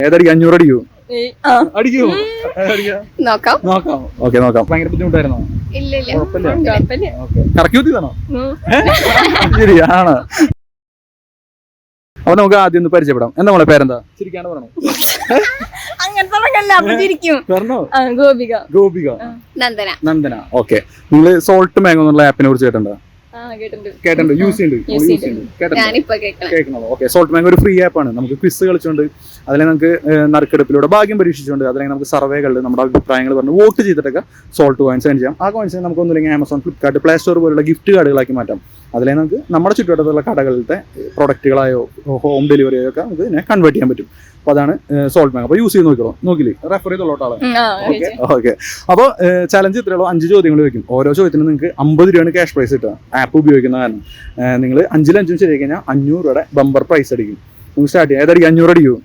ഏതടിക്കും? 500 അടിക്കൂ? ആ. അടിക്കൂ? നോക്കാം. നോക്കാം. ഓക്കെ, നോക്കാം. ഭയങ്കര ബുദ്ധിമുട്ടായിരുന്നോ? ഇല്ല ഇല്ല. കുഴപ്പമില്ല. കുഴപ്പമില്ല. കറക്കി കുത്തിയതാണോ? ശരി, ആണ്. അപ്പൊ നമുക്ക് ആദ്യം ഒന്ന് പരിചയപ്പെടാം. എന്താ മോളെ പേരെന്താ? ചിരിക്കാണ്ട് പറയണോ? അങ്ങനത്തെ പറഞ്ഞോ. ഗോപിക. ഗോപിക. നന്ദന. നന്ദന. ഓക്കെ. നിങ്ങള് സോൾട്ട് മാംഗോ എന്നുള്ള ആപ്പിനെ കുറിച്ച് കേട്ടിട്ടുണ്ടോ? കേട്ടിട്ടുണ്ട്. യൂസ് ചെയ്യുന്നുണ്ട്. ഞാനിപ്പോ കേൾക്കണം. കേൾക്കണോ? ഓക്കെ. സോൾട്ട് മാംഗോ ഒരു ഫ്രീ ആപ്പാണ്. നമുക്ക് ക്വിസ് കളിച്ചുകൊണ്ട് അതിലെ നമുക്ക് നറുക്കെടുപ്പിലൂടെ ഭാഗ്യം പരീക്ഷിച്ചുകൊണ്ട് അല്ലെങ്കിൽ നമുക്ക് സർവേകളിൽ നമ്മുടെ അഭിപ്രായങ്ങൾ പറഞ്ഞ് വോട്ട് ചെയ്തിട്ടൊക്കെ സോൾട്ട് കോയിൻസ് ഏൺ ചെയ്യാം. ആ കോയിൻസ് നമുക്ക് ഒന്നുമില്ലെങ്കിൽ ആമസോൺ, ഫ്ലിപ്കാർട്ട്, പ്ലേ സ്റ്റോർ പോലുള്ള ഗിഫ്റ്റ് കാർഡുകളാക്കി മാറ്റാം. അതിലെ നമുക്ക് നമ്മുടെ ചുറ്റുവട്ടത്തുള്ള കടകളിലത്തെ പ്രൊഡക്റ്റുകളായോ ഹോം ഡെലിവറിയോ ഒക്കെ നമുക്ക് ഇതിനെ കൺവേർട്ട് ചെയ്യാൻ പറ്റും. അപ്പോൾ അതാണ് സോൾട്ട് മാംഗോ. അപ്പോൾ യൂസ് ചെയ്ത് നോക്കിക്കോളൂ. നോക്കില്ലേ, റെഫർ ചെയ്തോളോട്ടാളെ. ഓക്കെ. അപ്പോൾ ചലഞ്ച് ഇത്രയുള്ളൂ. 5 ചോദ്യങ്ങൾ വയ്ക്കും. ഓരോ ചോദ്യത്തിനും നിങ്ങൾക്ക് 50 രൂപയാണ് ക്യാഷ് പ്രൈസ് കിട്ടുക. ആപ്പ് ഉപയോഗിക്കുന്ന കാരണം നിങ്ങൾ 5-5 ശരിയായി കഴിഞ്ഞാൽ 500 രൂപയുടെ ബമ്പർ പ്രൈസ് അടിക്കും. നമുക്ക് സ്റ്റാർട്ട് ചെയ്യാം. ഏതടിക്കും? 500 അടിക്കൂ?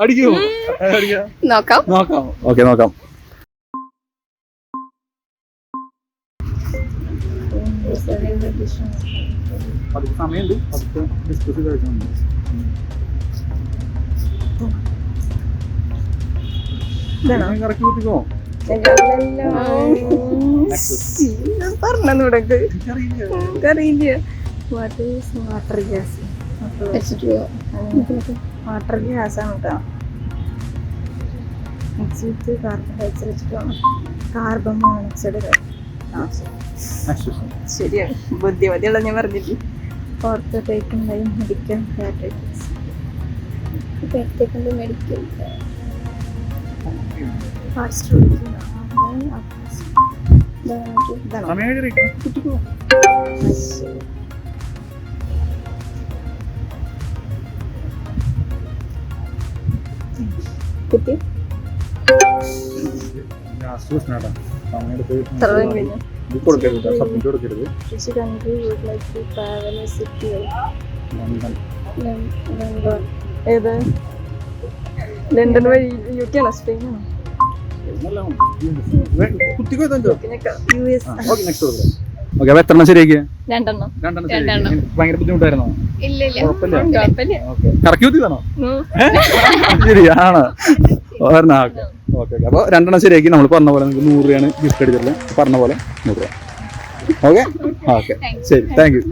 അടിക്കൂ? നോക്കാം. നോക്കാം. ഓക്കെ, നോക്കാം. സമയമുണ്ട്. ഡിസ്കസ് ചെയ്ത് വെച്ചാൽ കറക്കി കുത്തിക്കോ. വാട്ടർ ഗ്യാസ് ആണ് കേട്ടോ. Carbon monoxide. ശരിയാണ്. ബുദ്ധിമതിയുള്ള ഞാൻ പറഞ്ഞില്ലേ. ഓർത്തോപേക്കുണ്ടായി മെഡിക്കൽ മെഡിക്കൽ കുട്ടി ഏത്? ലണ്ടൻ വഴി UK ആണോ സ്പെയിനാണോ? എത്ര ശരിയാക്കിയ? 2 ഭയങ്കര ബുദ്ധിമുട്ടായിരുന്നോ? ഇല്ല ഇല്ല. കുഴപ്പമില്ല. കറക്കി കുത്തിയതാണോ? ശരി, ആണ്. ഓക്കെ. അപ്പോൾ 2 ശരിയാക്കി. നമ്മൾ പറഞ്ഞ പോലെ നിങ്ങൾക്ക് 100 രൂപയാണ് ഗിഫ്റ്റ് അടിച്ചിട്ടുള്ളത്. പറഞ്ഞ പോലെ 100 രൂപ. ഓക്കെ. ശരി, താങ്ക് യു.